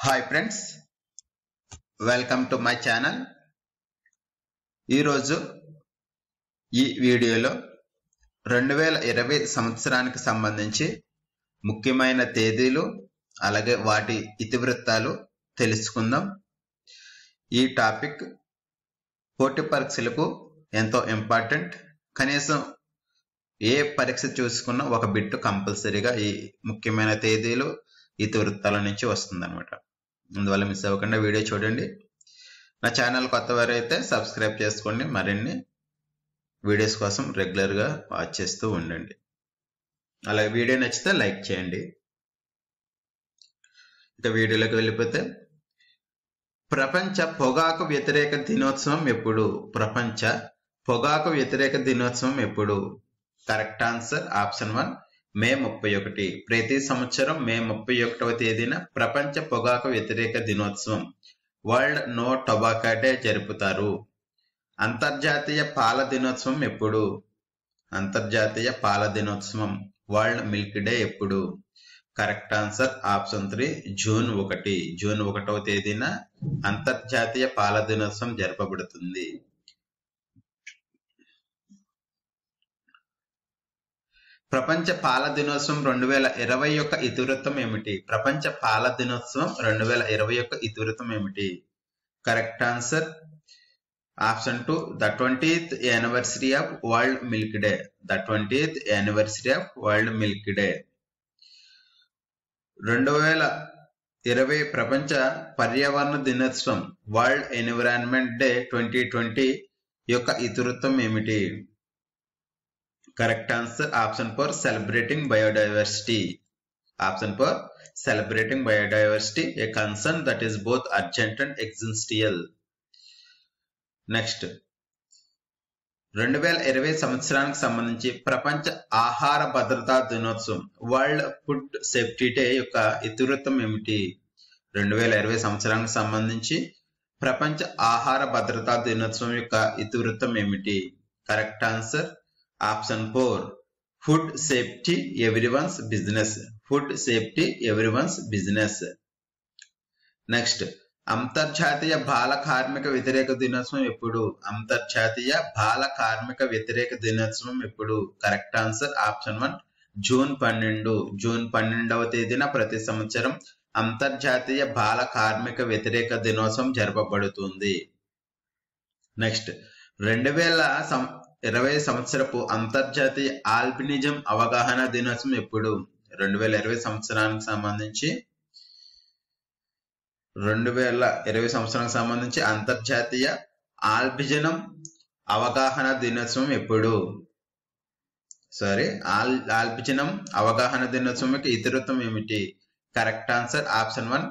Hi friends, welcome to my channel. ఈరోజు ఈ వీడియోలో 2020 సంవత్సరానికి సంబంధించి ముఖ్యమైన తేదీలు అలాగే వాటి ఇతివృత్తాలు తెలుసుకుందాం. ఈ టాపిక్ పోటీ పరీక్షలకు ఎంతో ఇంపార్టెంట్. కనీసం ఏ పరీక్ష చూసుకున్నా ఒక బిట్ కంపల్సరీగా ఈ ముఖ్యమైన తేదీలు ఇతివృత్తాల నుంచి వస్తుందన్నమాట. అందువల్ల మిస్ అవ్వకుండా వీడియో చూడండి. నా ఛానల్ కొత్త వారైతే సబ్స్క్రైబ్ చేసుకోండి. మరిన్ని వీడియోస్ కోసం రెగ్యులర్గా వాచ్ చేస్తూ ఉండండి. అలాగే వీడియో నచ్చితే లైక్ చేయండి. ఇక వీడియోలోకి వెళ్ళిపోతే, ప్రపంచ పొగాకు వ్యతిరేక దినోత్సవం ఎప్పుడు? ప్రపంచ పొగాకు వ్యతిరేక దినోత్సవం ఎప్పుడు? కరెక్ట్ ఆన్సర్ ఆప్షన్ 1 మే 31. ప్రతి సంవత్సరం మే 31వ తేదీన ప్రపంచ పొగాకు వ్యతిరేక దినోత్సవం వరల్డ్ నో టొబాకో డే జరుపుతారు. అంతర్జాతీయ పాల దినోత్సవం ఎప్పుడు? అంతర్జాతీయ పాల దినోత్సవం వరల్డ్ మిల్క్ డే ఎప్పుడు? Correct answer option 3 June 1. June 1వ తేదీన అంతర్జాతీయ పాల దినోత్సవం జరపబడుతుంది. ప్రపంచ పాల దినోత్సవం 2020 యొక్క ఇతివృత్తం ఏమిటి? ప్రపంచ పాల దినోత్సవం 2020 యొక్క ఇతివృత్తం ఏమిటి? Correct answer option 2 the 20th anniversary of world milk day. The 20th anniversary of world milk day. 2020 ప్రపంచ పర్యావరణ దినోత్సవం వరల్డ్ ఎన్విరాన్మెంట్ డే 2020 యొక్క ఇతివృత్తం ఏమిటి? Correct answer option 4 celebrating biodiversity. Option 4 celebrating biodiversity, a concern that is both urgent and existential. Next, 2020 సంవత్సరానికి సంబంధించి ప్రపంచ ఆహార భద్రతా దినోత్సవం వరల్డ్ ఫుడ్ సేఫ్టీ డే యొక్క ఇతివృత్తం ఏమిటి? 2020 సంవత్సరానికి సంబంధించి ప్రపంచ ఆహార భద్రతా దినోత్సవం యొక్క ఇతివృత్తం ఏమిటి? Correct answer option 4 food safety everyone's business. Food safety everyone's business. Next, అంతర్జాతీయ బాల కార్మిక వ్యతిరేక దినోత్సవం ఎప్పుడు? అంతర్జాతీయ బాల కార్మిక వ్యతిరేక దినోత్సవం ఎప్పుడు? Correct answer option 1 June 12. June 12వ తేదీన ప్రతి సంవత్సరం అంతర్జాతీయ బాల కార్మిక వ్యతిరేక దినోత్సవం జరపబడుతుంది. నెక్స్ట్, 2020 సంవత్సరపు అంతర్జాతీయ ఆల్బినిజం అవగాహన దినోత్సవం ఎప్పుడు? 2020 సంవత్సరానికి సంబంధించి 2020 సంవత్సరానికి సంబంధించి అంతర్జాతీయ ఆల్బిజనం అవగాహన దినోత్సవం ఎప్పుడు? ఆల్బిజనం అవగాహన దినోత్సవం యొక్క ఇతివృత్తం ఏమిటి? Correct answer option 1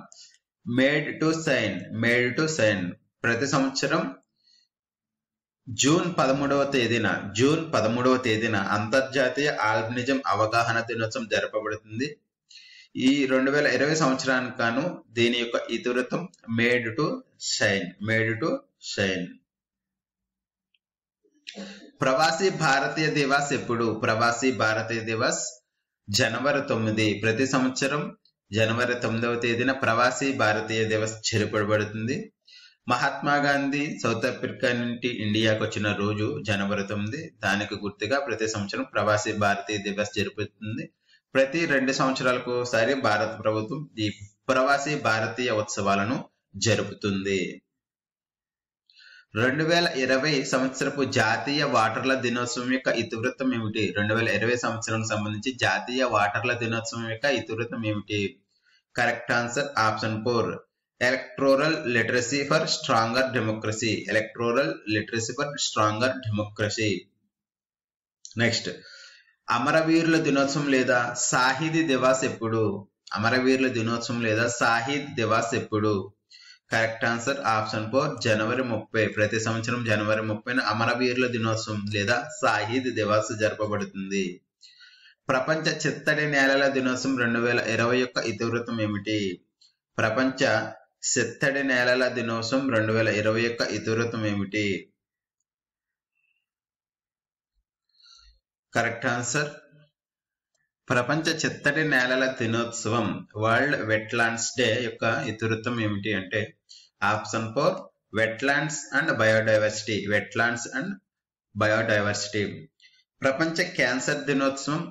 made to sign. Made to sign. ప్రతి సంవత్సరం జూన్ 13వ తేదీన అంతర్జాతీయ ఆల్బినిజం అవగాహన దినోత్సవం జరపబడుతుంది. ఈ 2020 సంవత్సరానికి గాను దీని యొక్క ఇతివృత్తం made to shine. Made to shine. Pravasi Bharatiya Divas ఎప్పుడు? ప్రవాసీ భారతీయ దివస్ జనవరి 9. ప్రతి సంవత్సరం జనవరి 9వ తేదీన ప్రవాసీ భారతీయ దివస్ జరపబడుతుంది. మహాత్మా గాంధీ సౌత్ ఆఫ్రికా నుండి ఇండియాకు వచ్చిన రోజు జనవరి 9. దానికి గుర్తుగా ప్రతి సంవత్సరం ప్రవాసీ భారతీయ దివస్ జరుపుతుంది. ప్రతి 2 సంవత్సరాలకు ఒకసారి భారత ప్రభుత్వం ఈ ప్రవాసీ భారతీయ ఉత్సవాలను జరుపుతుంది. 2020 సంవత్సరపు జాతీయ వాటర్ల దినోత్సవం యొక్క ఇతివృత్తం ఏమిటి? 2020 సంవత్సరం సంబంధించి జాతీయ వాటర్ల దినోత్సవం యొక్క ఇతివృత్తం ఏమిటి? Correct answer option 4 electoral literacy for stronger democracy. Electoral literacy for stronger democracy. Next, అమరవీరుల దినోత్సవం లేదా షాహిద్ దివాస్ ఎప్పుడు? అమరవీరుల దినోత్సవం లేదా షాహిద్ దివాస్ ఎప్పుడు? కరెక్ట్ ఆన్సర్ ఆప్షన్ 4 జనవరి 30. ప్రతి సంవత్సరం జనవరి 30న అమరవీరుల దినోత్సవం లేదా షాహిద్ దివాస్ జరపబడుతుంది. ప్రపంచ చిత్తడి నేలల దినోత్సవం 2020 యొక్క ఇతివృత్తం ఏమిటి? ప్రపంచ చిత్తడి నేలల దినోత్సవం 2020 యొక్క ఇతివృత్తం ఏమిటి? కరెక్ట్ ఆన్సర్ ప్రపంచ చిత్తడి నేలల దినోత్సవం వరల్డ్ వెట్లాండ్స్ డే యొక్క ఇతివృత్తం ఏమిటి అంటే option 4 wetlands and biodiversity. Wetlands and biodiversity. ప్రపంచ క్యాన్సర్ దినోత్సవం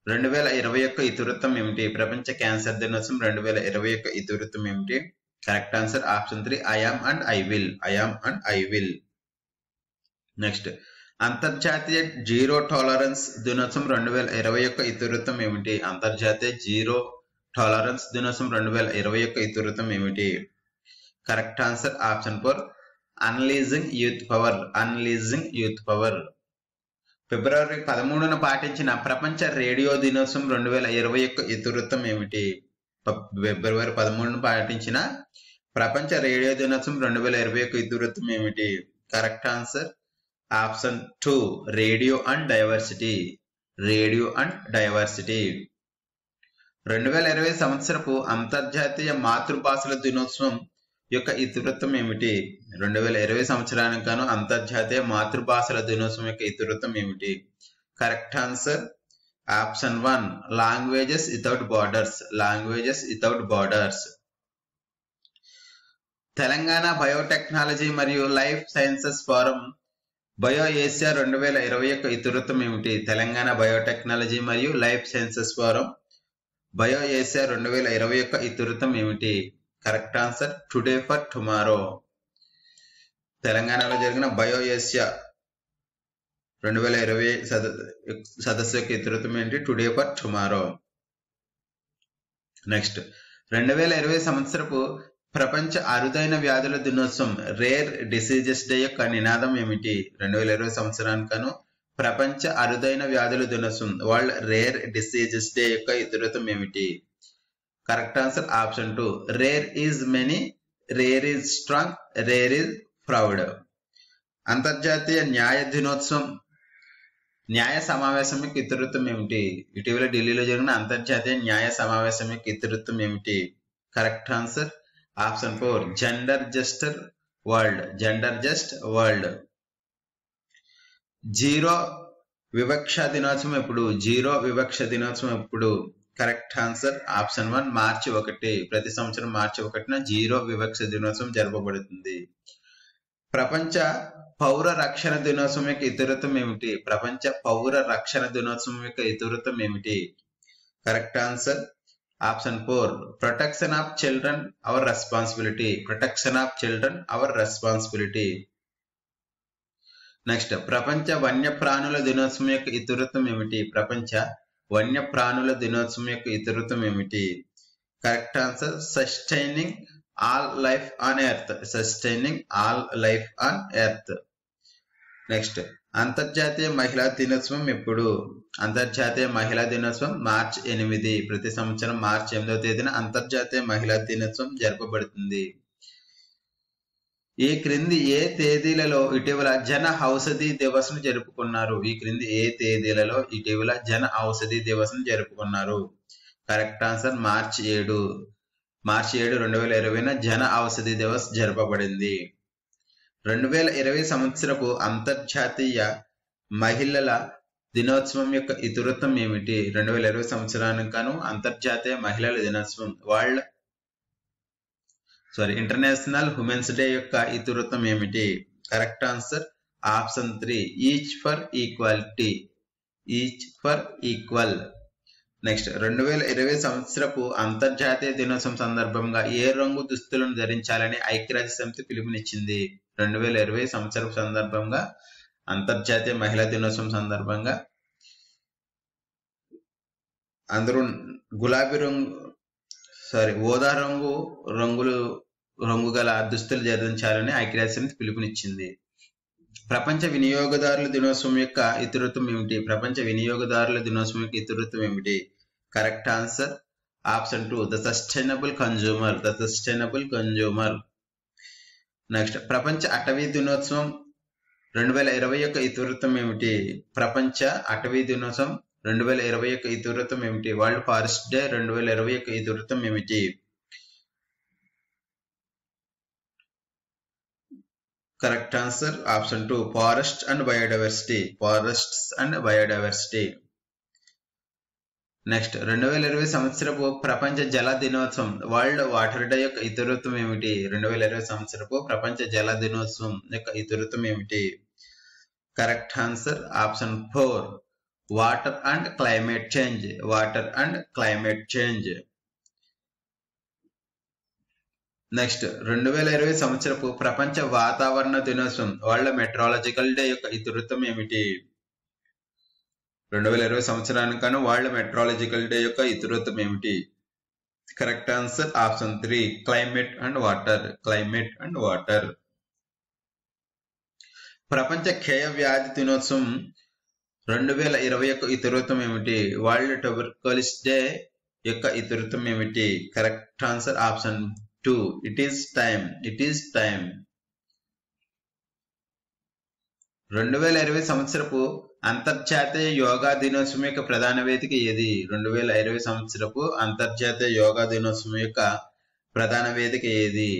2021 ఇతివృత్తం ఏమిటి? ప్రపంచ క్యాన్సర్ దినోత్సవం 2021 ఇతివృత్తం ఏమిటి? Correct answer option 3 I am and I will. I am and I will. Next అంతర్జాతీయ జీరో టాలరెన్స్ దినోత్సవం 2021 ఇతివృత్తం ఏమిటి? అంతర్జాతీయ జీరో టాలరెన్స్ దినోత్సవం 2021 ఇతివృత్తం ఏమిటి? Correct answer option 4 unleashing youth power. Unleashing youth power. ఫిబ్రవరి 13న పాటించిన ప్రపంచ రేడియో దినోత్సవం 2021 ఇతివృత్తం ఏమిటి? ఫిబ్రవరి 13న పాటించిన ప్రపంచ రేడియో దినోత్సవం 2021 ఇతివృత్తం ఏమిటి? Correct answer option 2 radio and diversity. Radio and diversity. 2020 సంవత్సరపు అంతర్జాతీయ మాతృభాషల దినోత్సవం యొక్క ఇతివృత్తం ఏమిటి? 2020 సంవత్సరానికి గాను అంతర్జాతీయ మాతృభాషల దినోత్సవం యొక్క ఇతివృత్తం ఏమిటి? Correct answer option 1 languages without borders. Languages without borders. Telangana biotechnology మరియు life sciences forum bio Asia 2021 ఇతివృత్తం ఏమిటి? తెలంగాణ బయోటెక్నాలజీ మరియు life sciences forum bio Asia 2021 ఇతివృత్తం ఏమిటి? Correct answer today for tomorrow. తెలంగాణలో జరిగిన బయో ఏషియా 2020 సదస్సు యొక్క ఇతివృత్తం ఏంటి? Today for tomorrow. నెక్స్ట్ 2020 సంవత్సరపు ప్రపంచ అరుదైన వ్యాధుల దినోత్సవం రేర్ డిసీజెస్ డే యొక్క నినాదం ఏమిటి? 2020 సంవత్సరానికను ప్రపంచ అరుదైన వ్యాధుల దినోత్సవం వరల్డ్ రేర్ డిసీజెస్ డే యొక్క ఇతివృత్తం ఏమిటి? Correct answer option 2 rare is many, rare is strong, rare is proud. అంతర్జాతీయ న్యాయ దినోత్సవం న్యాయ సమావేశం యొక్క ఇతివృత్తం ఏమిటి? ఇటీవల ఢిల్లీలో జరిగిన అంతర్జాతీయ న్యాయ సమావేశం యొక్క ఇతివృత్తం ఏమిటి? Correct answer option 4 gender just world. Gender just world. Zero వివక్ష దినోత్సవం ఎప్పుడు? జీరో వివక్ష దినోత్సవం ఎప్పుడు? కరెక్ట్ ఆన్సర్ ఆప్షన్ 1 మార్చి 1. ప్రతి సంవత్సరం మార్చి 1న జీరో వివక్ష దినోత్సవం జరపబడుతుంది. ప్రపంచ పౌర రక్షణ దినోత్సవం యొక్క ఇతివృత్తం ఏమిటి? ప్రపంచ పౌర రక్షణ దినోత్సవం యొక్క ఇతివృత్తం ఏమిటి? Correct answer option 4 protection of children our responsibility. Protection of children our responsibility. Next ప్రపంచ వన్యప్రాణుల దినోత్సవం యొక్క ఇతివృత్తం ఏమిటి? ప్రపంచ వన్యప్రాణుల దినోత్సవం యొక్క ఇతివృత్తం ఏమిటి? Correct answer sustaining all life on earth. Sustaining all life on earth. Next అంతర్జాతీయ మహిళా దినోత్సవం ఎప్పుడు? అంతర్జాతీయ మహిళా దినోత్సవం మార్చి 8. ప్రతి సంవత్సరం మార్చి 8వ తేదీన అంతర్జాతీయ మహిళా దినోత్సవం జరపబడుతుంది. ఈ క్రింది ఏ తేదీలలో ఇటీవల జన ఔషధి దివస్ ను జరుపుకున్నారు? ఈ క్రింది ఏ తేదీలలో ఇటీవల జన ఔషధి దివస్ ను జరుపుకున్నారు? కరెక్ట్ ఆన్సర్ మార్చి 7. మార్చి 7, 2020న జన ఔషధి దివస్ జరపబడింది. 2020 సంవత్సరపు అంతర్జాతీయ మహిళల దినోత్సవం యొక్క ఇతివృత్తం ఏమిటి? 2020 సంవత్సరానికి గాను అంతర్జాతీయ మహిళల దినోత్సవం ఇంటర్నేషనల్ ఉమెన్స్ డే యొక్క ఇతివృత్తం ఏమిటి? Correct answer option 3 each for equality. Each for equal. Next 2020 సంవత్సరపు అంతర్జాతీయ దినోత్సవం సందర్భంగా ఏ రంగు దుస్తులను ధరించాలని ఐక్యరాజ్య సమితి పిలుపునిచ్చింది? 2020 సంవత్సరం సందర్భంగా అంతర్జాతీయ మహిళా దినోత్సవం సందర్భంగా అందరూ గులాబీ ఊదా రంగు గల దుస్తులు ధరించాలని ఐక్యరాజ్య సమితి పిలుపునిచ్చింది. ప్రపంచ వినియోగదారుల దినోత్సవం యొక్క ఇతివృత్తం ఏమిటి? ప్రపంచ వినియోగదారుల దినోత్సవం యొక్క ఇతివృత్తం ఏమిటి? Correct answer option 2 the sustainable consumer. The sustainable consumer. Next ప్రపంచ అటవీ దినోత్సవం 2021 ఇతివృత్తం ఏమిటి? ప్రపంచ అటవీ దినోత్సవం 2021 ఇతివృత్తం ఏమిటి? వరల్డ్ ఫారెస్ట్ డే 2021 ఇతివృత్తం ఏమిటి? Correct answer option 2 forest and biodiversity. Forests and biodiversity. Next 2020 సంవత్సరపు ప్రపంచ జల దినోత్సవం వరల్డ్ వాటర్ డే యొక్క ఇతివృత్తం ఏమిటి? 2020 సంవత్సరపు ప్రపంచ జల దినోత్సవం యొక్క ఇతివృత్తం ఏమిటి? Correct answer option 4 water and climate change. Water and climate change. Next 2020 సంవత్సరపు ప్రపంచ వాతావరణ దినోత్సవం వరల్డ్ మెట్రాలజికల్ డే యొక్క ఇతివృత్తం ఏమిటి? 2020 సంవత్సరానికి గాను వరల్డ్ మెట్రాలజికల్ డే యొక్క ఇతివృత్తం ఏమిటి? Correct answer option 3 climate and water. Climate and water. ప్రపంచ క్షయ వ్యాధి దినోత్సవం 2020 యొక్క ఇతివృత్తం ఏమిటి? వరల్డ్ ట్యూబర్కులోసిస్ డే యొక్క ఇతివృత్తం ఏమిటి? Correct answer option 2 it is time. It is time. 2020 సంవత్సరపు అంతర్జాతీయ యోగా దినోత్సవం యొక్క ప్రధాన వేదిక ఏది? 2020 సంవత్సరపు అంతర్జాతీయ యోగా దినోత్సవం యొక్క ప్రధాన వేదిక ఏది?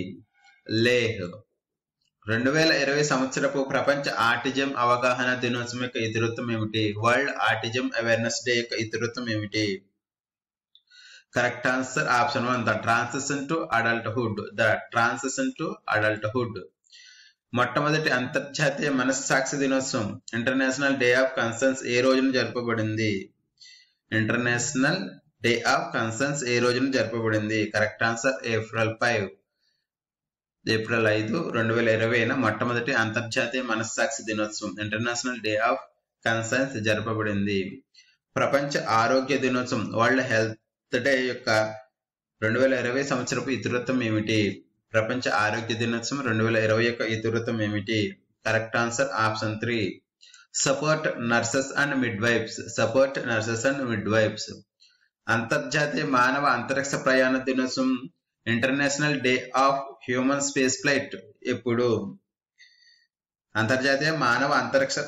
లేహ్. 2020 సంవత్సరపు ప్రపంచ ఆటిజం అవగాహన దినోత్సవం యొక్క ఇతివృత్తం ఏమిటి? వరల్డ్ ఆటిజం అవేర్నెస్ డే యొక్క ఇతివృత్తం ఏమిటి? Correct answer option 1 the transition to adulthood. The transition to adulthood. మొట్టమొదటి అంతర్జాతీయ మనస్సాక్షి దినోత్సవం ఇంటర్నేషనల్ డే ఆఫ్ కన్సర్న్స్ ఏ రోజున జరపబడింది? ఇంటర్నేషనల్ డే ఆఫ్ కన్సర్న్స్ ఏ రోజున జరపబడింది? Correct answer April 5. ఏప్రిల్ 5, 2020 మొట్టమొదటి అంతర్జాతీయ మనస్సాక్షి దినోత్సవం ఇంటర్నేషనల్ డే ఆఫ్ కన్సర్న్స్ జరపబడింది. ప్రపంచ ఆరోగ్య దినోత్సవం వరల్డ్ హెల్త్ డే యొక్క 2020 సంవత్సరపు ఇతివృత్తం ఏమిటి? ప్రపంచ ఆరోగ్య దినోత్సవం 2020 యొక్క ఇతివృత్తం ఏమిటి? Correct answer option 3 support nurses and midwives. Support nurses and midwives. అంతర్జాతీయ మానవ అంతరిక్ష ప్రయాణ దినోత్సవం international day of human space flight ఎప్పుడు? అంతర్జాతీయ మానవ అంతరిక్ష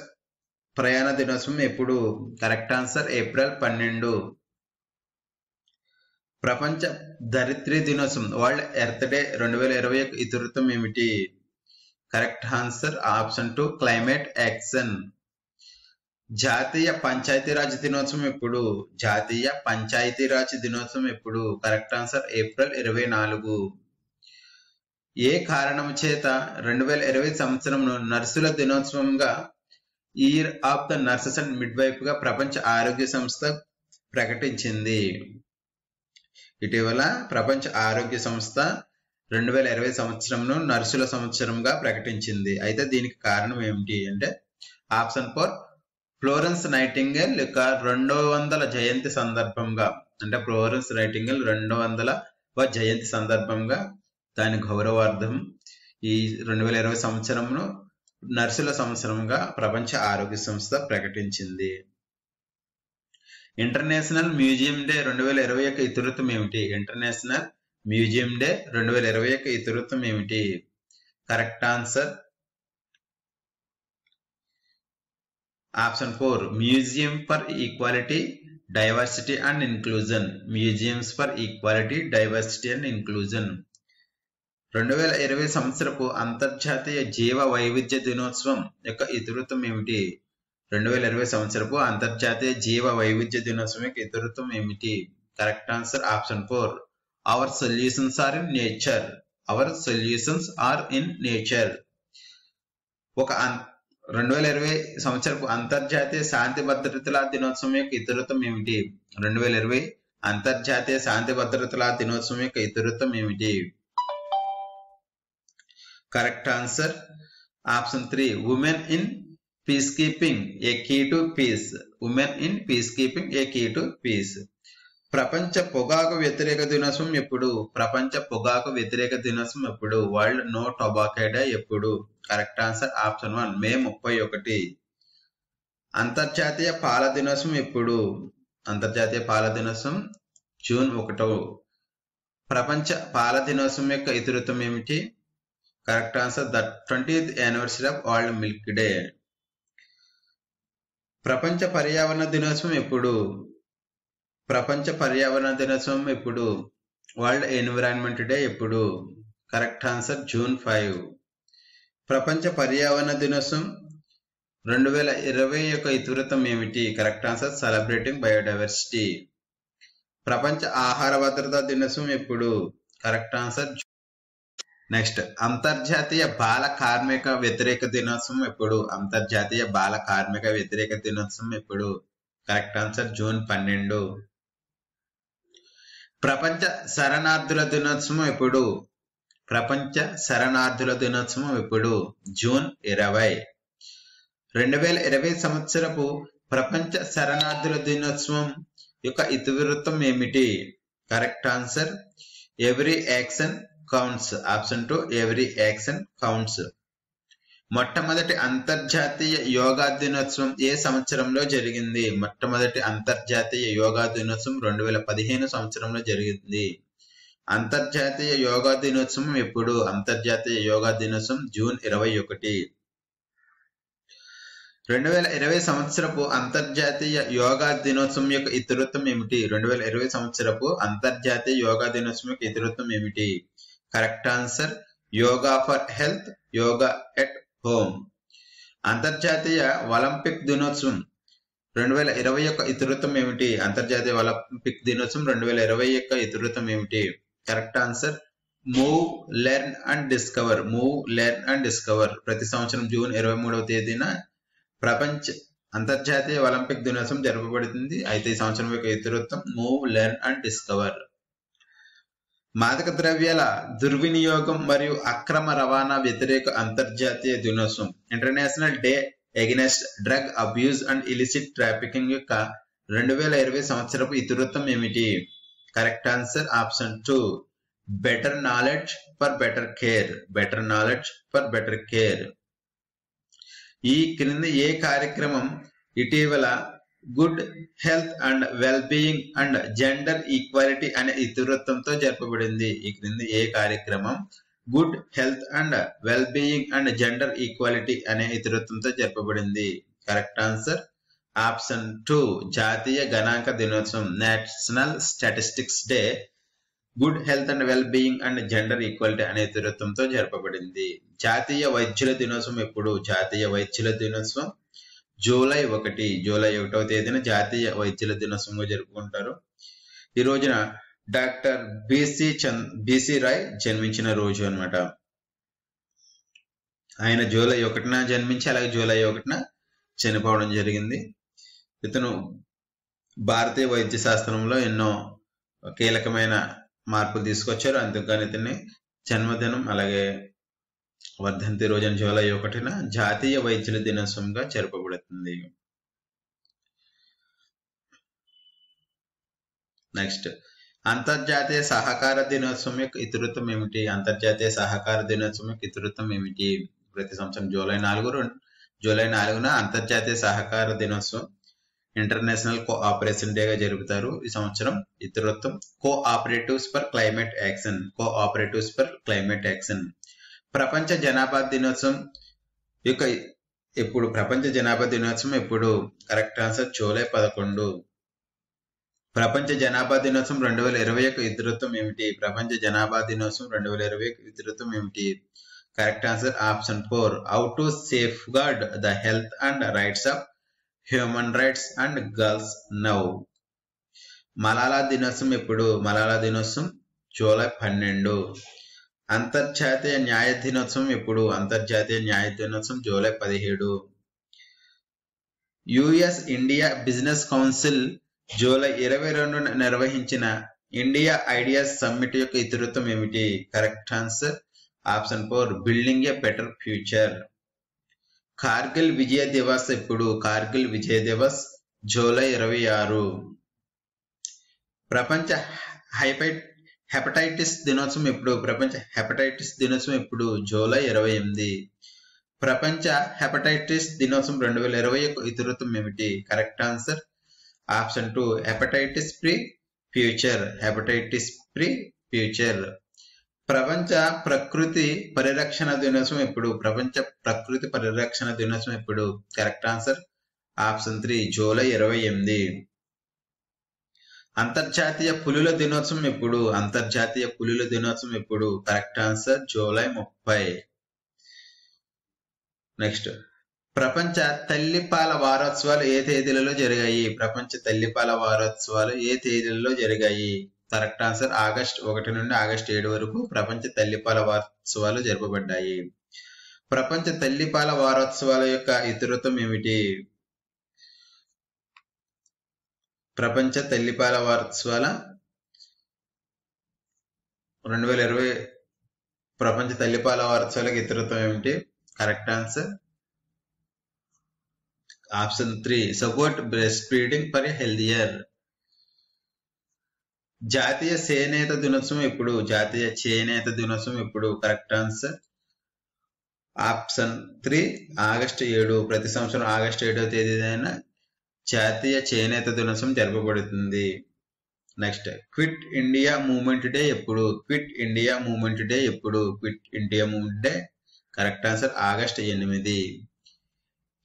ప్రయాణ దినోత్సవం ఎప్పుడు? Correct answer April 12. ప్రపంచ ధరిత్రి దినోత్సవం వరల్డ్ ఎర్త్ డే 2020 యొక్క ఇతివృత్తం ఏమిటి? Correct answer option 2 climate action. జాతీయ పంచాయతీరాజ్ దినోత్సవం ఎప్పుడు? జాతీయ పంచాయతీరాజ్ దినోత్సవం ఎప్పుడు? Correct answer April 24. ఏ కారణం చేత 2020 సంవత్సరంను నర్సుల దినోత్సవంగా year of the nurses and midwife గా ప్రపంచ ఆరోగ్య సంస్థ ప్రకటించింది? ఇటీవల ప్రపంచ ఆరోగ్య సంస్థ 2020 సంవత్సరంను నర్సుల సంవత్సరంగా ప్రకటించింది. అయితే దీనికి కారణం ఏమిటి అంటే ఆప్షన్ 4 ఫ్లోరెన్స్ నైటింగేల్ యొక్క 200వ జయంతి సందర్భంగా. అంటే ఫ్లోరెన్స్ నైటింగేల్ 200వ జయంతి సందర్భంగా దాని గౌరవార్థం ఈ 2020 సంవత్సరంను నర్సుల సంవత్సరంగా ప్రపంచ ఆరోగ్య సంస్థ ప్రకటించింది. ఇంటర్నేషనల్ మ్యూజియం డే 2020 యొక్క ఇతివృత్తం ఏమిటి? ఇంటర్నేషనల్ మ్యూజియం డే 2020 యొక్క ఇతివృత్తం ఏమిటి? Correct answer option 4 museum for equality diversity and inclusion. Museums for equality diversity and inclusion. 2020 సంవత్సరపు అంతర్జాతీయ జీవ వైవిధ్య దినోత్సవం యొక్క ఇతివృత్తం ఏమిటి? 2020 సంవత్సరపు అంతర్జాతీయ జీవ వైవిధ్య దినోత్సవం యొక్క ఇతివృత్తం ఏమిటి? Correct answer option 4 our solutions are in nature. Our solutions are in nature. 2020 సంవత్సరపు అంతర్జాతీయ శాంతి భద్రతల దినోత్సవం యొక్క ఇతివృత్తం ఏమిటి? 2020 అంతర్జాతీయ శాంతి భద్రతల దినోత్సవం యొక్క ఇతివృత్తం ఏమిటి? Correct answer option 3 women in peace keeping a key to peace. Women in peace keeping a key to peace. ప్రపంచ పొగాకు వ్యతిరేక దినోత్సవం ఎప్పుడు? ప్రపంచ పొగాకు వ్యతిరేక దినోత్సవం ఎప్పుడు? వరల్డ్ నో టొబాకో డే ఎప్పుడు? కరెక్ట్ ఆన్సర్ ఆప్షన్ 1 మే 31. అంతర్జాతీయ పాల దినోత్సవం ఎప్పుడు? అంతర్జాతీయ పాల దినోత్సవం జూన్ 1. ప్రపంచ పాల దినోత్సవం యొక్క ఇతివృత్తం ఏమిటి? Correct answer the 20th anniversary of world milk day. ప్రపంచ పర్యావరణ దినోత్సవం ఎప్పుడు? ప్రపంచ పర్యావరణ దినోత్సవం ఎప్పుడు? వరల్డ్ ఎన్విరాన్మెంట్ డే ఎప్పుడు? Correct answer June 5. ప్రపంచ పర్యావరణ దినోత్సవం 2020 యొక్క ఇతివృత్తం ఏమిటి? Correct answer celebrating biodiversity. ప్రపంచ ఆహార భద్రతా దినోత్సవం ఎప్పుడు? Correct answer. నెక్స్ట్, అంతర్జాతీయ బాల కార్మిక వ్యతిరేక దినోత్సవం ఎప్పుడు? అంతర్జాతీయ బాల కార్మిక వ్యతిరేక దినోత్సవం ఎప్పుడు? Correct answer June 12. ప్రపంచ శరణార్థుల దినోత్సవం ఎప్పుడు? ప్రపంచ శరణార్థుల దినోత్సవం ఎప్పుడు? జూన్ 20. 2020 సంవత్సరపు ప్రపంచ శరణార్థుల దినోత్సవం యొక్క ఇతివృత్తం ఏమిటి? Correct answer every action counts. Option 2 every action counts. మొట్టమొదటి అంతర్జాతీయ యోగా దినోత్సవం ఏ సంవత్సరంలో జరిగింది? మొట్టమొదటి అంతర్జాతీయ యోగా దినోత్సవం 2015 సంవత్సరంలో జరిగింది. అంతర్జాతీయ యోగా దినోత్సవం ఎప్పుడు? అంతర్జాతీయ యోగా దినోత్సవం జూన్ 21. 2020 సంవత్సరపు అంతర్జాతీయ యోగా దినోత్సవం యొక్క ఇతివృత్తం ఏమిటి? 2020 సంవత్సరపు అంతర్జాతీయ యోగా దినోత్సవం యొక్క ఇతివృత్తం ఏమిటి? Correct answer yoga for health, yoga at home. అంతర్జాతీయ ఒలింపిక్ దినోత్సవం 2020 యొక్క ఇతివృత్తం ఏమిటి? అంతర్జాతీయ ఒలింపిక్ దినోత్సవం 2020 యొక్క ఇతివృత్తం ఏమిటి? Correct answer move, learn and discover. Move, learn and discover. ప్రతి సంవత్సరం జూన్ 23వ తేదీన ప్రపంచ అంతర్జాతీయ ఒలింపిక్ దినోత్సవం జరపబడుతుంది. అయితే ఈ సంవత్సరం యొక్క ఇతివృత్తం మూవ్, లెర్న్ అండ్ డిస్కవర్. మాదక ద్రవ్యాల దుర్వినియోగం మరియు అక్రమ రవాణా వ్యతిరేక అంతర్జాతీయ దినోత్సవం, international day against drug abuse and illicit trafficking యొక్క 2020 సంవత్సరపు ఇతివృత్తం ఏమిటి? Correct answer option 2 better knowledge for better care. Better knowledge for better care. ఈ క్రింది ఏ కార్యక్రమం ఇటీవల good health and well being and gender equality అనే ఇతివృత్తంతో జరపబడింది? ఈ క్రింది ఏ కార్యక్రమం good health and well being and gender equality అనే ఇతివృత్తంతో జరపబడింది? కరెక్ట్ ఆన్సర్ ఆప్షన్ 2 జాతీయ గణాంక దినోత్సవం, national statistics day good health and well being and gender equality అనే ఇతివృత్తంతో జరపబడింది. జాతీయ వైద్యుల దినోత్సవం ఎప్పుడు? జాతీయ వైద్యుల దినోత్సవం జూలై 1. జూలై 1వ తేదీన జాతీయ వైద్యుల దినోత్సవంగా జరుపుకుంటారు. ఈ రోజున డాక్టర్ బిసి రాయ్ జన్మించిన రోజు అన్నమాట. ఆయన జూలై 1న జన్మించి అలాగే జూలై 1న చనిపోవడం జరిగింది. ఇతను భారతీయ వైద్య శాస్త్రంలో ఎన్నో కీలకమైన మార్పులు తీసుకొచ్చారు. అందుకని ఇతన్ని జన్మదినం అలాగే వర్ధంతి రోజున జూలై 1న జాతీయ వైద్యుల దినోత్సవంగా జరపబడుతుంది. నెక్స్ట్, అంతర్జాతీయ సహకార దినోత్సవం యొక్క ఇతివృత్తం ఏమిటి? అంతర్జాతీయ సహకార దినోత్సవం యొక్క ఇతివృత్తం ఏమిటి? ప్రతి సంవత్సరం జూలై 4న అంతర్జాతీయ సహకార దినోత్సవం ఇంటర్నేషనల్ కోఆపరేషన్ డేగా జరుపుతారు. ఈ సంవత్సరం ఇతివృత్తం cooperatives for climate action. Cooperatives for climate action. ప్రపంచ జనాభా దినోత్సవం యొక్క ఎప్పుడు? ప్రపంచ జనాభా దినోత్సవం ఎప్పుడు? Correct answer July 11. ప్రపంచ జనాభా దినోత్సవం 2020 యొక్క ఇతివృత్తం ఏమిటి? ప్రపంచ జనాభా దినోత్సవం 2020 యొక్క ఇతివృత్తం ఏమిటి? Correct answer option 4 how to safeguard the health and rights of human rights and girls now. Malala దినోత్సవం ఎప్పుడు? మలాలా దినోత్సవం జూలై 12. అంతర్జాతీయ న్యాయ దినోత్సవం ఎప్పుడు? అంతర్జాతీయ న్యాయ దినోత్సవం July 17. US India business council July 22న నిర్వహించిన ఇండియా ఐడియాస్ సమ్మిట్ యొక్క ఇతివృత్తం ఏమిటి? Correct answer option 4 building a better future. Kargil Vijay Divas ఎప్పుడు? కార్గిల్ విజయ దివస్ జూలై 26. ప్రపంచ హెపటైటిస్ దినోత్సవం ఎప్పుడు? ప్రపంచ హెపటైటిస్ దినోత్సవం ఎప్పుడు? జూలై 28. ప్రపంచ హెపటైటిస్ దినోత్సవం 2020 యొక్క ఇతివృత్తం ఏమిటి? Correct answer option 2 hepatitis free future. Hepatitis free future. ప్రపంచ ప్రకృతి పరిరక్షణ దినోత్సవం ఎప్పుడు? ప్రపంచ ప్రకృతి పరిరక్షణ దినోత్సవం ఎప్పుడు? Correct answer option 3 July 28. అంతర్జాతీయ పులుల దినోత్సవం ఎప్పుడు? అంతర్జాతీయ పులుల దినోత్సవం ఎప్పుడు? Correct answer July 30. నెక్స్ట్, ప్రపంచ తల్లిపాల వారోత్సవాలు ఏ తేదీలలో జరిగాయి? ప్రపంచ తల్లిపాల వారోత్సవాలు ఏ తేదీలలో జరిగాయి? కరెక్ట్ ఆన్సర్ ఆగస్ట్ 1 నుండి ఆగస్ట్ 7 వరకు ప్రపంచ తల్లిపాల వారోత్సవాలు జరపబడ్డాయి. ప్రపంచ తల్లిపాల వారోత్సవాల యొక్క ఇతివృత్తం ఏమిటి? ప్రపంచ తల్లిపాల వారోత్సవాల 2020 ప్రపంచ తల్లిపాల వారోత్సవాలకు ఇతివృత్తం ఏమిటి? Correct answer option 3 support breastfeeding for healthier. జాతీయ చేనేత దినోత్సవం ఎప్పుడు? జాతీయ చేనేత దినోత్సవం ఎప్పుడు? Correct answer option 3 August 7. ప్రతి సంవత్సరం ఆగస్టు 7వ తేదీన జాతీయ చేనేత దినోత్సవం జరపబడుతుంది. Next quit India movement day ఎప్పుడు? క్విట్ ఇండియా మూవ్మెంట్ డే ఎప్పుడు? Quit India movement day correct answer August 8.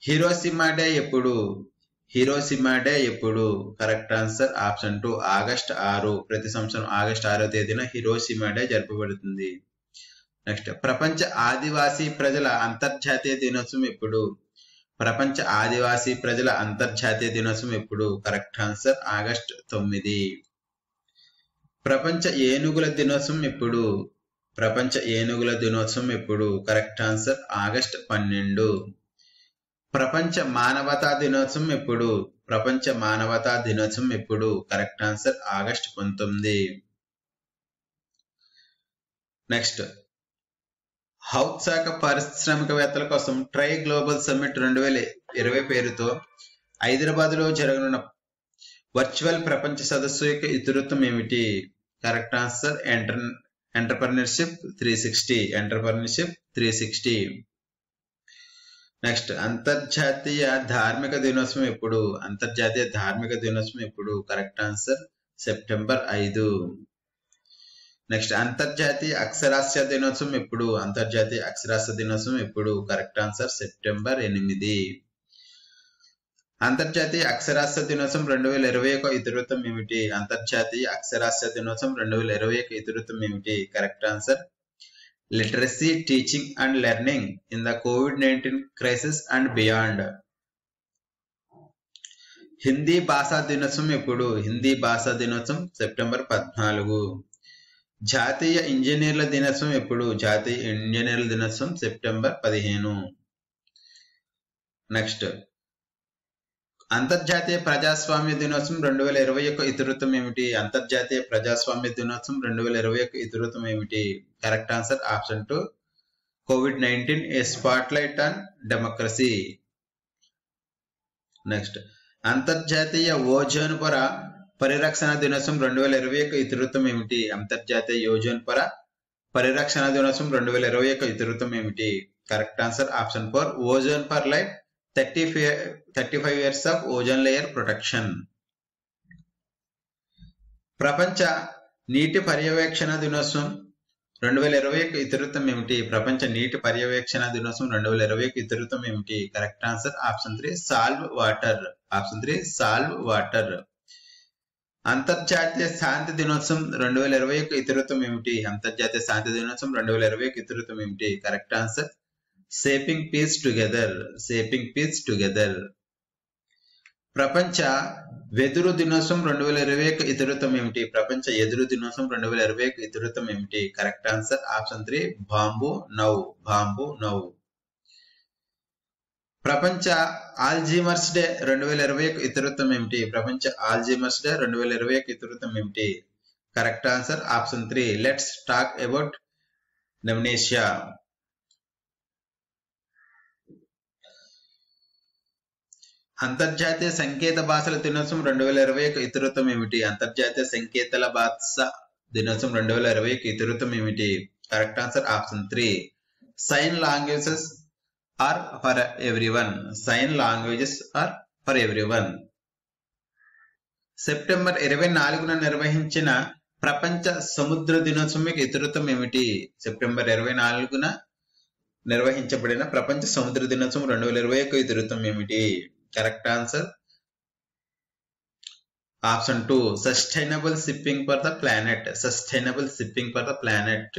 Hiroshima day ఎప్పుడు? హిరోషిమా డే ఎప్పుడు? Correct answer option 2 August 6. ప్రతి సంవత్సరం ఆగస్ట్ 6వ తేదీన హిరోషిమా డే జరపబడుతుంది. నెక్స్ట్ ప్రపంచ ఆదివాసీ ప్రజల అంతర్జాతీయ దినోత్సవం ఎప్పుడు? ప్రపంచ ఆదివాసీ ప్రజల అంతర్జాతీయ దినోత్సవం ఎప్పుడు? Correct answer August 9. ప్రపంచ ఏనుగుల దినోత్సవం ఎప్పుడు? ప్రపంచ ఏనుగుల దినోత్సవం ఎప్పుడు? Correct answer August 12. ప్రపంచ మానవతా దినోత్సవం ఎప్పుడు? ప్రపంచ మానవతా దినోత్సవం ఎప్పుడు? Correct answer August 19. నెక్స్ట్ ఔత్సాహిక పారిశ్రామికవేత్తల కోసం ట్రై గ్లోబల్ సమ్మిట్ 2020 పేరుతో హైదరాబాద్ లో జరగనున్న వర్చువల్ ప్రపంచ సదస్సు యొక్క ఇతివృత్తం ఏమిటి? Correct answer entrepreneurship 360. Entrepreneurship 360. Next అంతర్జాతీయ ధార్మిక దినోత్సవం ఎప్పుడు? అంతర్జాతీయ ధార్మిక దినోత్సవం ఎప్పుడు? Correct answer September 5. నెక్స్ట్ అంతర్జాతీయ అక్షరాస్యత దినోత్సవం ఎప్పుడు? అంతర్జాతీయ అక్షరాస్యత దినోత్సవం ఎప్పుడు? Correct answer September 8. అంతర్జాతీయ అక్షరాస్యత దినోత్సవం 2020 యొక్క ఇతివృత్తం ఏమిటి? అంతర్జాతీయ అక్షరాస్యత దినోత్సవం 2020 యొక్క ఇతివృత్తం ఏమిటి? Correct answer literacy teaching and learning in the COVID-19 crisis and beyond. Hindi భాషా దినోత్సవం ఎప్పుడు? హిందీ భాషా దినోత్సవం సెప్టెంబర్ 14. జాతీయ ఇంజనీర్ల దినోత్సవం ఎప్పుడు? జాతీయ ఇంజనీర్ల దినోత్సవం సెప్టెంబర్ 15. నెక్స్ట్ అంతర్జాతీయ ప్రజాస్వామ్య దినోత్సవం 2020 యొక్క ఇతివృత్తం ఏమిటి? అంతర్జాతీయ ప్రజాస్వామ్య దినోత్సవం 2020 యొక్క ఇతివృత్తం ఏమిటి? Correct answer option 2 COVID-19 A spotlight on democracy. Next అంతర్జాతీయ ఓజోన్ పొర పరిరక్షణ దినోత్సవం 2020 యొక్క ఇతివృత్తం ఏమిటి? అంతర్జాతీయ ఓజోన్ పొర పరిరక్షణ దినోత్సవం 2020 యొక్క ఇతివృత్తం ఏమిటి? Correct answer option 4 ozone for life 35 years of ozone layer protection. ప్రపంచ నీటి పర్యవేక్షణ దినోత్సవం 2020 యొక్క ఇతివృత్తం ఏమిటి? ప్రపంచ నీటి పర్యవేక్షణ దినోత్సవం 2020 యొక్క ఇతివృత్తం ఏమిటి? Correct answer option 3 solve water. Option 3 solve water. అంతర్జాతీయ శాంతి దినోత్సవం 2020 యొక్క ఇతివృత్తం ఏమిటి? అంతర్జాతీయ శాంతి దినోత్సవం 2020 యొక్క ఇతివృత్తం ఏమిటి? Correct answer shaping peace together. Shaping peace together. ప్రపంచ వెదురు దినోత్సవం 2020 యొక్క ఇతివృత్తం ఏమిటి? ప్రపంచ ఎదురు దినోత్సవం 2020 యొక్క ఇతివృత్తం ఏమిటి? Correct answer option 3 bamboo now. Bamboo now. ప్రపంచ ఆల్జీమర్స్ డే 2020 యొక్క ఇతివృత్తం ఏమిటి? ప్రపంచ ఆల్జీమర్స్ డే 2020 యొక్క ఇతివృత్తం ఏమిటి? Correct answer option 3 let's talk about dementia. అంతర్జాతీయ సంకేత భాషల దినోత్సవం 2020 యొక్క ఇతివృత్తం ఏమిటి? అంతర్జాతీయ సంకేతాల భాష దినోత్సవం 2020 యొక్క ఇతివృత్తం ఏమిటి? Correct answer option 3 sign languages are for everyone. Sign languages are for everyone. September 24న నిర్వహించిన ప్రపంచ సముద్ర దినోత్సవం యొక్క ఇతివృత్తం ఏమిటి? సెప్టెంబర్ 24న నిర్వహించబడిన ప్రపంచ సముద్ర దినోత్సవం 2020 యొక్క ఇతివృత్తం ఏమిటి? Correct answer option 2 sustainable shipping for the planet. Sustainable shipping for the planet.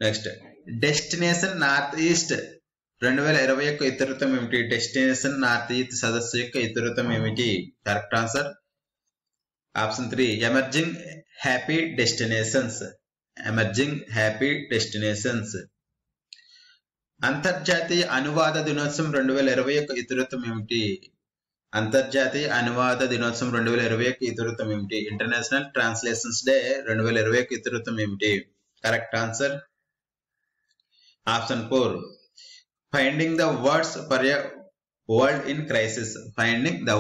Next destination north east 2021 ఇతివృత్తం ఏమిటి? డెస్టినేషన్ నార్త్ ఈస్ట్ సదస్సు యొక్క ఇతివృత్తం ఏమిటి? Correct answer option 3 emerging happy destinations. Emerging happy destinations. అంతర్జాతీయ అనువాద దినోత్సవం 2021 ఇతివృత్తం ఏమిటి? అంతర్జాతీయ అనువాద దినోత్సవం 2021 ఇతివృత్తం ఏమిటి? ఇంటర్నేషనల్ ట్రాన్స్లేషన్స్ డే 2021 ఇతివృత్తం ఏమిటి? Correct answer option 4 finding the words for a world in crisis. Finding the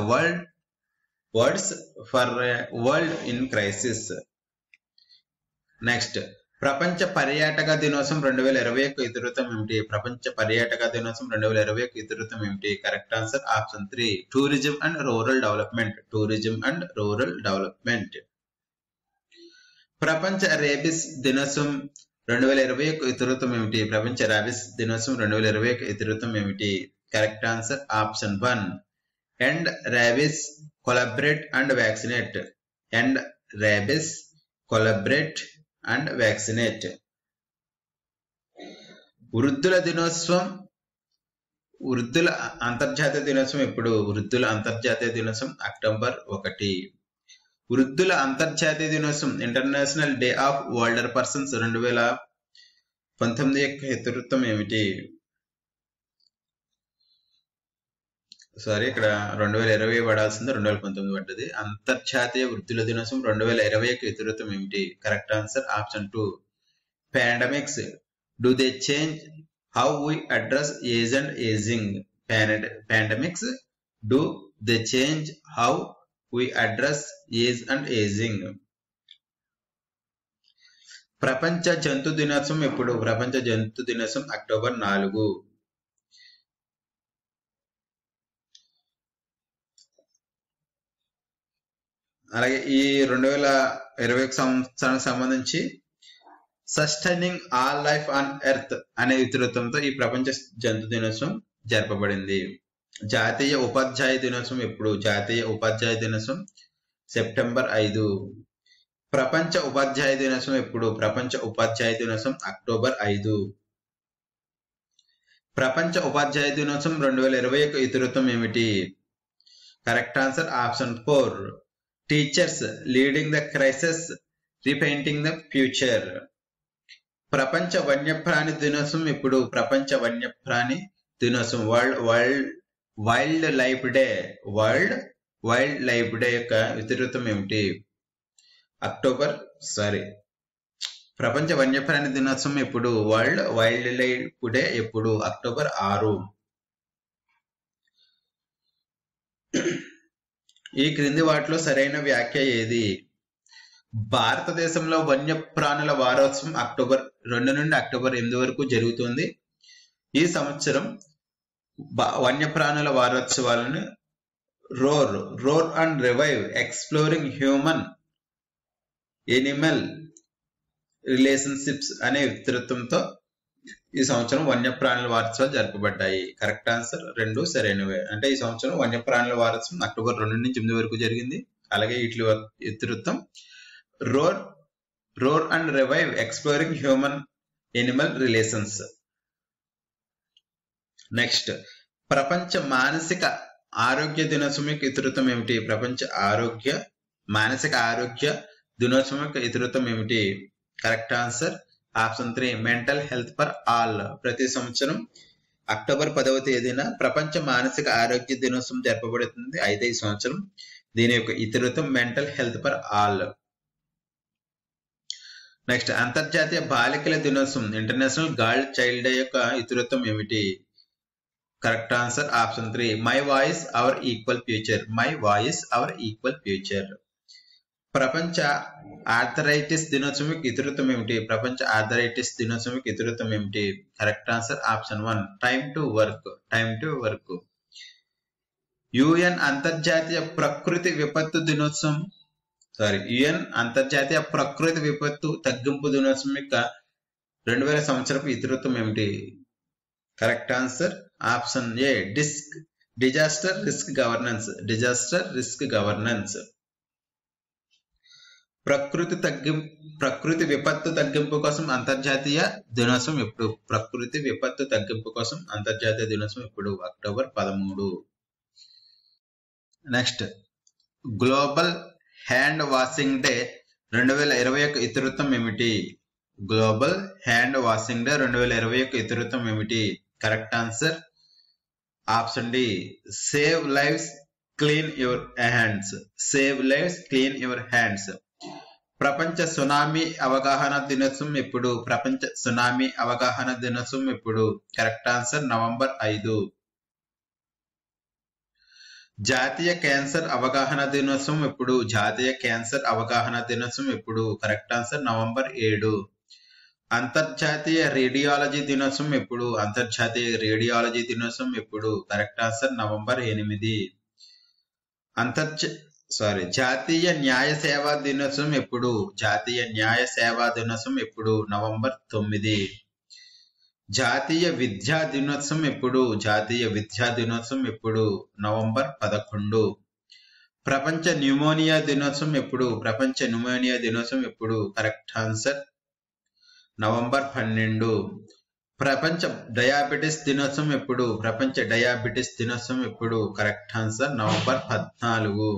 words for a world in crisis. Next ప్రపంచ పర్యాటక దినోత్సవం 2021 ఇతివృత్తం ఏమిటి? ప్రపంచ పర్యాటక దినోత్సవం 2021 ఇతివృత్తం ఏమిటి? Correct answer option 3 tourism and rural development. Tourism and rural development. ప్రపంచ రేబిస్ దినోత్సవం 2021 ఇతివృత్తం ఏమిటి? ప్రపంచ రేబిస్ దినోత్సవం 2021 ఇతివృత్తం ఏమిటి? Correct answer option 1 end rabies collaborate and vaccinate. End rabies collaborate and vaccinate. వృద్ధుల దినోత్సవం వృద్ధుల అంతర్జాతీయ దినోత్సవం ఎప్పుడు? వృద్ధుల అంతర్జాతీయ దినోత్సవం అక్టోబర్ 1. వృద్ధుల అంతర్జాతీయ దినోత్సవం international day of older persons 2019 యొక్క ఇతివృత్తం ఏమిటి? సారీ ఇక్కడ 2020 పడాల్సింది 2019 పడ్డది. అంతర్జాతీయ వృద్ధుల దినోత్సవం 2021 ఇతివృత్తం ఏమిటి? Correct answer option 2 pandemics do they change how we address age and ageing. Pandemics do they change how we address age and ageing. ప్రపంచ జంతు దినోత్సవం ఎప్పుడు? ప్రపంచ జంతు దినోత్సవం అక్టోబర్ 4. అలాగే ఈ 2021 సంవత్సరానికి సంబంధించి sustaining all life on earth అనే ఇతివృత్తంతో ఈ ప్రపంచ జంతు దినోత్సవం జరపబడింది. జాతీయ ఉపాధ్యాయ దినోత్సవం ఎప్పుడు? జాతీయ ఉపాధ్యాయ దినోత్సవం సెప్టెంబర్ 5. ప్రపంచ ఉపాధ్యాయ దినోత్సవం ఎప్పుడు? ప్రపంచ ఉపాధ్యాయ దినోత్సవం అక్టోబర్ 5. ప్రపంచ ఉపాధ్యాయ దినోత్సవం 2021 ఇతివృత్తం ఏమిటి? Correct answer option 4 teachers leading the crisis repainting the future. ప్రపంచ వన్యప్రాణి దినోత్సవం ఎప్పుడు? ప్రపంచ వన్యప్రాణి దినోత్సవం wild life day. Wild life day యొక్క ఇతివృత్తం ఏమిటి? ప్రపంచ వన్యప్రాణి దినోత్సవం ఎప్పుడు? వైల్డ్ లైఫ్ డే ఎప్పుడు? అక్టోబర్ 6. ఈ క్రింది వాటిలో సరైన వ్యాఖ్య ఏది? భారతదేశంలో వన్యప్రాణుల వారోత్సవం అక్టోబర్ 2 నుండి అక్టోబర్ 8 వరకు జరుగుతుంది. ఈ సంవత్సరం వన్యప్రాణుల వారోత్సవాలను roar and revive exploring human animal relationships అనే ఇతివృత్తంతో ఈ సంవత్సరం వన్యప్రాణుల వారోత్సవాలు జరపబడ్డాయి. కరెక్ట్ ఆన్సర్ 2 సరైనవే. అంటే ఈ సంవత్సరం వన్యప్రాణుల వారోత్సవం అక్టోబర్ 2 నుంచి 8 వరకు జరిగింది. అలాగే వీటి ఇతివృత్తం roar and revive exploring human animal relations. Next ప్రపంచ మానసిక ఆరోగ్య దినోత్సవం యొక్క ఇతివృత్తం ఏమిటి? ప్రపంచ మానసిక ఆరోగ్య దినోత్సవం యొక్క ఇతివృత్తం ఏమిటి? Correct answer option 3 mental health for all. ప్రతి సంవత్సరం అక్టోబర్ 10వ తేదీన ప్రపంచ మానసిక ఆరోగ్య దినోత్సవం జరపబడుతుంది. అయితే ఈ సంవత్సరం దీని యొక్క ఇతివృత్తం mental health for all. Next అంతర్జాతీయ బాలికల దినోత్సవం ఇంటర్నేషనల్ గర్ల్ చైల్డ్ డే యొక్క ఇతివృత్తం ఏమిటి? Correct answer option 3 my voice hour equal future. My voice hour equal future. ప్రపంచ ఆర్థరైటిస్ దినోత్సవం యొక్క ఇతివృత్తం ఏమిటి? ప్రపంచ ఆర్థరైటిస్ దినోత్సవం యొక్క ఇతివృత్తం ఏమిటి? Correct answer option 1 time to work. UN అంతర్జాతీయ ప్రకృతి విపత్తు దినోత్సవం యుఎన్ అంతర్జాతీయ ప్రకృతి విపత్తు తగ్గింపు దినోత్సవం యొక్క 2000 సంవత్సరపు ఇతివృత్తం ఏమిటి? Correct answer option a disaster risk governance. ప్రకృతి విపత్తు తగ్గింపు కోసం అంతర్జాతీయ దినోత్సవం ఎప్పుడు? ప్రకృతి విపత్తు తగ్గింపు కోసం అంతర్జాతీయ దినోత్సవం ఎప్పుడు? October 13. Next, global hand washing day 2021 ఇతివృత్తం ఏమిటి? గ్లోబల్ హ్యాండ్ వాషింగ్ డే 2021 ఇతివృత్తం ఏమిటి? Correct answer option D, save lives clean your hands. Save lives clean your hands. ప్రపంచ సునామీ అవగాహన దినోత్సవం ఎప్పుడు? ప్రపంచ సునామీ అవగాహన దినోత్సవం ఎప్పుడు? Correct answer November 5. జాతీయ క్యాన్సర్ అవగాహన దినోత్సవం ఎప్పుడు? జాతీయ క్యాన్సర్ అవగాహన దినోత్సవం ఎప్పుడు? Correct answer November 7. అంతర్జాతీయ రేడియాలజీ దినోత్సవం ఎప్పుడు? అంతర్జాతీయ రేడియాలజీ దినోత్సవం ఎప్పుడు? Correct answer November 8. జాతీయ న్యాయ సేవా దినోత్సవం ఎప్పుడు? జాతీయ న్యాయ సేవా దినోత్సవం ఎప్పుడు? నవంబర్ 9. జాతీయ విద్యా దినోత్సవం ఎప్పుడు? జాతీయ విద్యా దినోత్సవం ఎప్పుడు? నవంబర్ 11. ప్రపంచ న్యూమోనియా దినోత్సవం ఎప్పుడు? ప్రపంచ న్యూమోనియా దినోత్సవం ఎప్పుడు? Correct answer November 12. ప్రపంచ డయాబెటిస్ దినోత్సవం ఎప్పుడు? ప్రపంచ డయాబెటిస్ దినోత్సవం ఎప్పుడు? Correct answer November 14.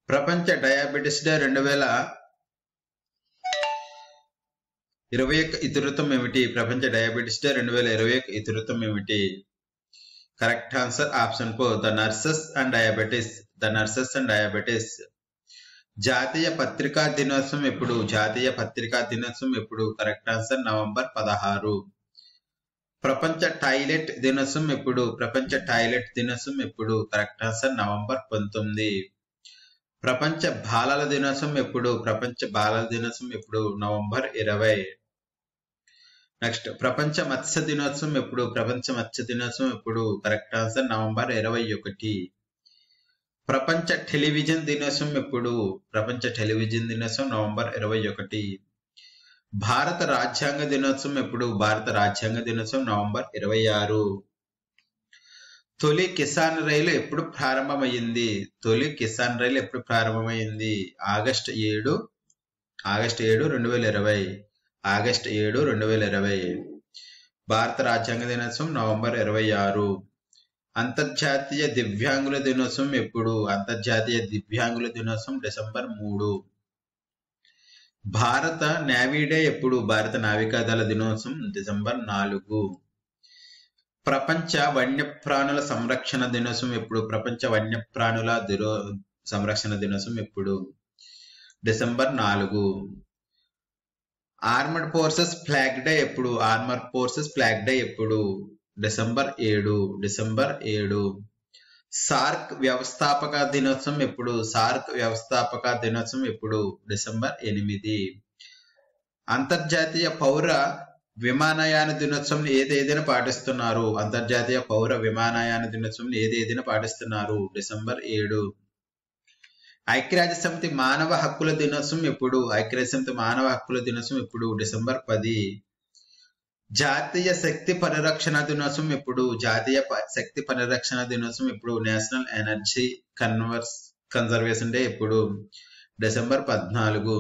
ప్రపంచ డయాబెటిస్ డే 2021 ఇతివృత్తం ఏమిటి? ప్రపంచ డయాబెటిస్ డే 2021 ఇతివృత్తం ఏమిటి? Correct answer option 4, the nurses and diabetes. The nurses and diabetes. జాతీయ పత్రికా దినోత్సవం ఎప్పుడు? జాతీయ పత్రికా దినోత్సవం ఎప్పుడు? Correct answer November 16. ప్రపంచ టాయిలెట్ దినోత్సవం ఎప్పుడు? ప్రపంచ టాయిలెట్ దినోత్సవం ఎప్పుడు? Correct answer November 19. ప్రపంచ బాలల దినోత్సవం ఎప్పుడు? ప్రపంచ బాలల దినోత్సవం ఎప్పుడు? నవంబర్ 20. నెక్స్ట్, ప్రపంచ మత్స్య దినోత్సవం ఎప్పుడు? ప్రపంచ మత్స్య దినోత్సవం ఎప్పుడు? Correct answer November 21. ప్రపంచ టెలివిజన్ దినోత్సవం ఎప్పుడు? ప్రపంచ టెలివిజన్ దినోత్సవం నవంబర్ 21. భారత రాజ్యాంగ దినోత్సవం ఎప్పుడు? భారత రాజ్యాంగ దినోత్సవం నవంబర్ 26. తొలి కిసాన్ రైలు ఎప్పుడు ప్రారంభమైంది? తొలి కిసాన్ రైలు ఎప్పుడు ప్రారంభమైంది? ఆగస్టు 7, 2020. ఆగస్టు 7, 2020. భారత రాజ్యాంగ దినోత్సవం నవంబర్ 26. అంతర్జాతీయ దివ్యాంగుల దినోత్సవం ఎప్పుడు? అంతర్జాతీయ దివ్యాంగుల దినోత్సవం డిసెంబర్ 3. భారత నేవీ డే ఎప్పుడు? భారత నావికాదళ దినోత్సవం డిసెంబర్ 4. ప్రపంచ వన్యప్రాణుల సంరక్షణ దినోత్సవం ఎప్పుడు? ప్రపంచ వన్యప్రాణుల సంరక్షణ దినోత్సవం ఎప్పుడు? December 4. Armoured forces flag day ఎప్పుడు? ఆర్మర్ ఫోర్సెస్ ఫ్లాగ్ డే ఎప్పుడు? డిసెంబర్ 7. సార్క్ వ్యవస్థాపక దినోత్సవం ఎప్పుడు? సార్క్ వ్యవస్థాపక దినోత్సవం ఎప్పుడు? డిసెంబర్ 8. అంతర్జాతీయ పౌర విమానయాన దినోత్సవం ఏ తేదీన పాటిస్తున్నారు? అంతర్జాతీయ పౌర విమానయాన దినోత్సవం ఏ తేదీన పాటిస్తున్నారు? డిసెంబర్ 7. ఐక్యరాజ్య సమితి మానవ హక్కుల దినోత్సవం ఎప్పుడు? ఐక్యరాజ్య సమితి మానవ హక్కుల దినోత్సవం ఎప్పుడు? డిసెంబర్ 10. జాతీయ శక్తి పరిరక్షణ దినోత్సవం ఎప్పుడు? జాతీయ శక్తి పరిరక్షణ దినోత్సవం ఎప్పుడు? నేషనల్ ఎనర్జీ కన్జర్వేషన్ డే ఎప్పుడు? డిసెంబర్ 14.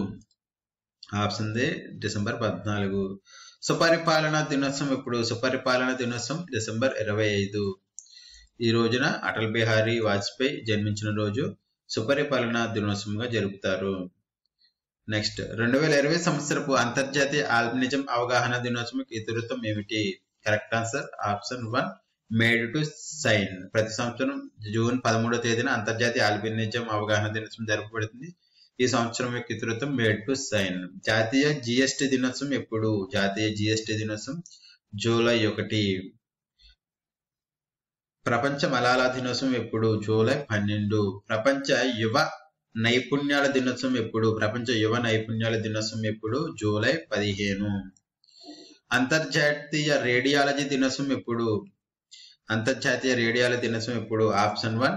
Option the December 14. సుపరిపాలన దినోత్సవం ఎప్పుడు? సుపరిపాలన దినోత్సవం డిసెంబర్ 25. ఈ రోజున అటల్ బిహారీ వాజ్పేయి జన్మించిన రోజు సుపరిపాలన దినోత్సవంగా జరుపుతారు. నెక్స్ట్, 2020 సంవత్సరపు అంతర్జాతీయ ఆల్బినిజం అవగాహన దినోత్సవం ఇతివృత్తం ఏమిటి? Correct answer option 1, made to sign. ప్రతి సంవత్సరం జూన్ 13వ తేదీన అంతర్జాతీయ ఆల్బినిజం అవగాహన దినోత్సవం జరపబడుతుంది. ఈ సంవత్సరం యొక్క ఇతివృత్తం మేడ్ టు సైన్. జాతీయ జిఎస్టి దినోత్సవం ఎప్పుడు? జాతీయ జిఎస్టి దినోత్సవం జూలై 1. ప్రపంచ మలాలా దినోత్సవం ఎప్పుడు? జూలై 12. ప్రపంచ యువ నైపుణ్యాల దినోత్సవం ఎప్పుడు? ప్రపంచ యువ నైపుణ్యాల దినోత్సవం ఎప్పుడు? జూలై 15. అంతర్జాతీయ రేడియాలజీ దినోత్సవం ఎప్పుడు? అంతర్జాతీయ రేడియాలజీ దినోత్సవం ఎప్పుడు? Option 1,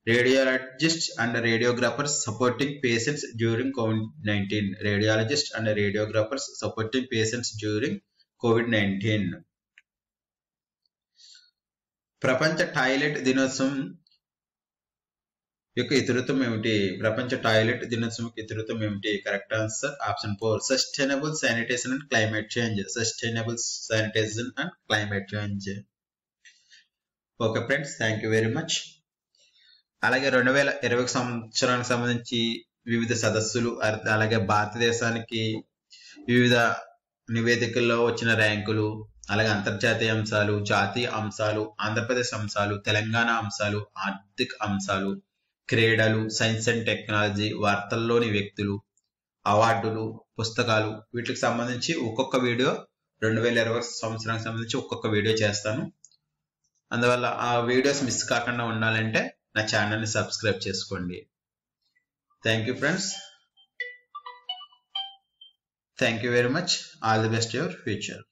radiologist and radiographers supporting patients during COVID-19. Radiologist and radiographers supporting patients during COVID-19. ప్రపంచ టాయిలెట్ దినోత్సవం యొక్క ఇతివృత్తం ఏమిటి? ప్రపంచ టాయిలెట్ దినోత్సవం యొక్క ఇతివృత్తం ఏమిటి? Correct answer option 4 sustainable sanitation and climate change. Sustainable sanitation and climate change. Okay friends, thank you very much. అలాగే 2020 సంవత్సరానికి సంబంధించి వివిధ సదస్సులు, అలాగే భారతదేశానికి వివిధ నివేదికల్లో వచ్చిన ర్యాంకులు, అలాగే అంతర్జాతీయ అంశాలు, జాతీయ అంశాలు, ఆంధ్రప్రదేశ్ అంశాలు, తెలంగాణ అంశాలు, ఆర్థిక అంశాలు, క్రీడలు, సైన్స్ అండ్ టెక్నాలజీ, వార్తల్లోని వ్యక్తులు, అవార్డులు, పుస్తకాలు, వీటికి సంబంధించి ఒక్కొక్క వీడియో 2020 సంవత్సరానికి సంబంధించి ఒక్కొక్క వీడియో చేస్తాను. అందువల్ల ఆ వీడియోస్ మిస్ కాకుండా ఉండాలంటే నా ఛానల్ని సబ్స్క్రైబ్ చేసుకోండి. Thank you friends. Thank you very much. All the best your future.